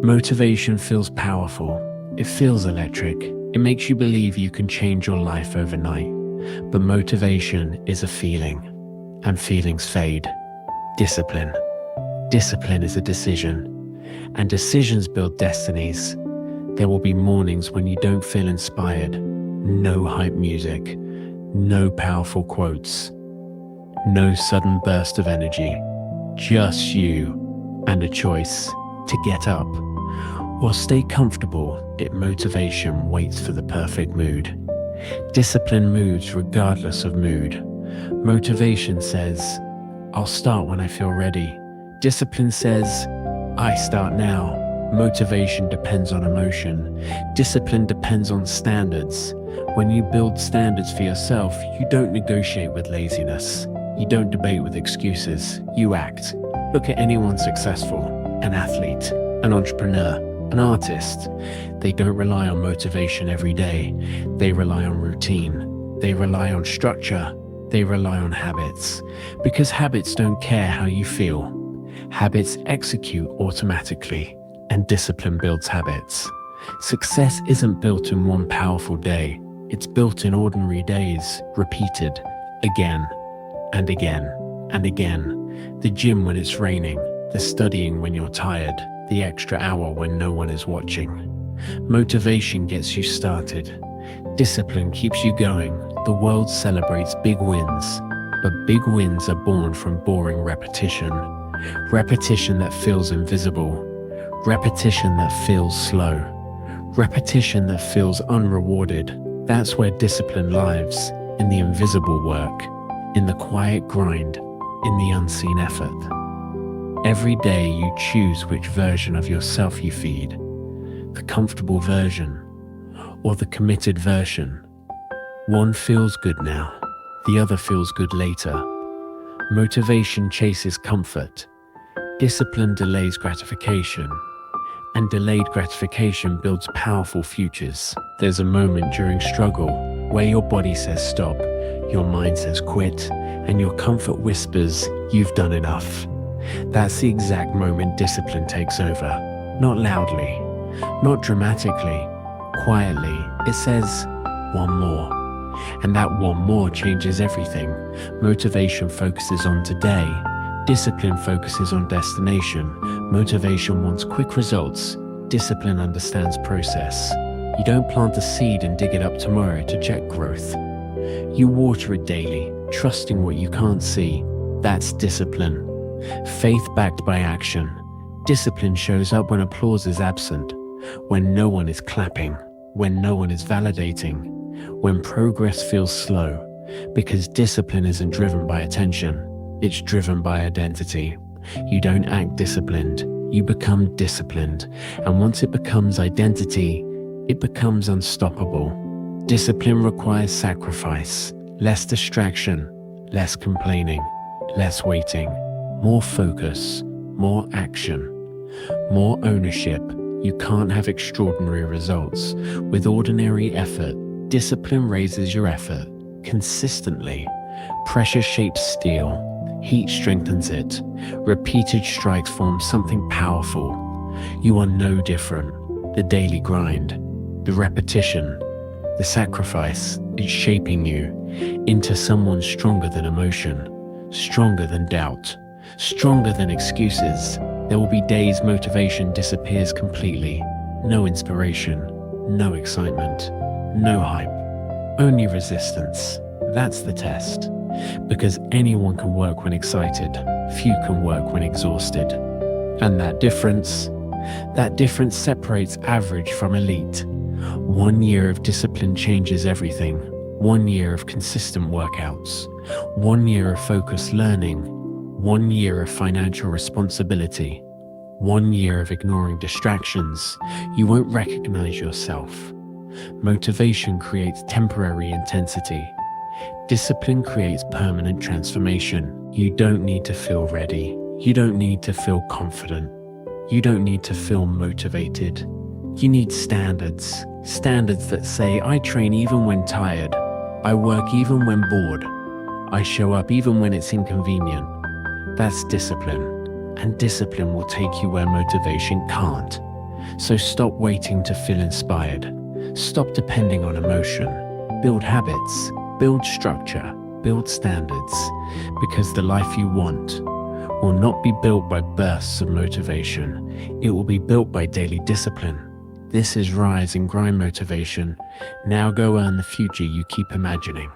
Motivation feels powerful. It feels electric. It makes you believe you can change your life overnight. But motivation is a feeling, and feelings fade. Discipline. Discipline is a decision, and decisions build destinies. There will be mornings when you don't feel inspired. No hype music, no powerful quotes, no sudden burst of energy. Just you and a choice to get up or stay comfortable. Motivation waits for the perfect mood. Discipline moves regardless of mood. Motivation says, I'll start when I feel ready. Discipline says, I start now. Motivation depends on emotion. Discipline depends on standards. When you build standards for yourself, you don't negotiate with laziness. You don't debate with excuses. You act. Look at anyone successful, an athlete, an entrepreneur, an artist. They don't rely on motivation every day. They rely on routine. They rely on structure. They rely on habits. Because habits don't care how you feel. Habits execute automatically, and discipline builds habits. Success isn't built in one powerful day. It's built in ordinary days, repeated again and again and again. The gym when it's raining, the studying when you're tired, the extra hour when no one is watching. Motivation gets you started. Discipline keeps you going. The world celebrates big wins, but big wins are born from boring repetition. Repetition that feels invisible. Repetition that feels slow. Repetition that feels unrewarded. That's where discipline lives, in the invisible work, in the quiet grind, in the unseen effort. Every day you choose which version of yourself you feed, the comfortable version or the committed version. One feels good now, the other feels good later. Motivation chases comfort. Discipline delays gratification. And delayed gratification builds powerful futures. There's a moment during struggle where your body says stop, your mind says quit, and your comfort whispers, you've done enough. That's the exact moment discipline takes over. Not loudly, not dramatically, quietly. It says, one more. And that one more changes everything. Motivation focuses on today. Discipline focuses on destination. Motivation wants quick results. Discipline understands process. You don't plant a seed and dig it up tomorrow to check growth. You water it daily, trusting what you can't see. That's discipline. Faith backed by action. Discipline shows up when applause is absent, when no one is clapping, when no one is validating, when progress feels slow, because discipline isn't driven by attention. It's driven by identity. You don't act disciplined, you become disciplined. And once it becomes identity, it becomes unstoppable. Discipline requires sacrifice, less distraction, less complaining, less waiting, more focus, more action, more ownership. You can't have extraordinary results with ordinary effort. Discipline raises your effort consistently. Pressure shapes steel. Heat strengthens it. Repeated strikes form something powerful. You are no different. The daily grind, the repetition, the sacrifice is shaping you into someone stronger than emotion, stronger than doubt, stronger than excuses. There will be days motivation disappears completely. No inspiration, no excitement, no hype, only resistance. That's the test. Because anyone can work when excited, few can work when exhausted. And that difference separates average from elite. 1 year of discipline changes everything. 1 year of consistent workouts. 1 year of focused learning. 1 year of financial responsibility. 1 year of ignoring distractions. You won't recognize yourself. Motivation creates temporary intensity. Discipline creates permanent transformation. You don't need to feel ready. You don't need to feel confident. You don't need to feel motivated. You need standards. Standards that say, I train even when tired. I work even when bored. I show up even when it's inconvenient. That's discipline. And discipline will take you where motivation can't. So stop waiting to feel inspired. Stop depending on emotion. Build habits, build structure, build standards, because the life you want will not be built by bursts of motivation. It will be built by daily discipline. This is Rise and Grind Motivation. Now go earn the future you keep imagining.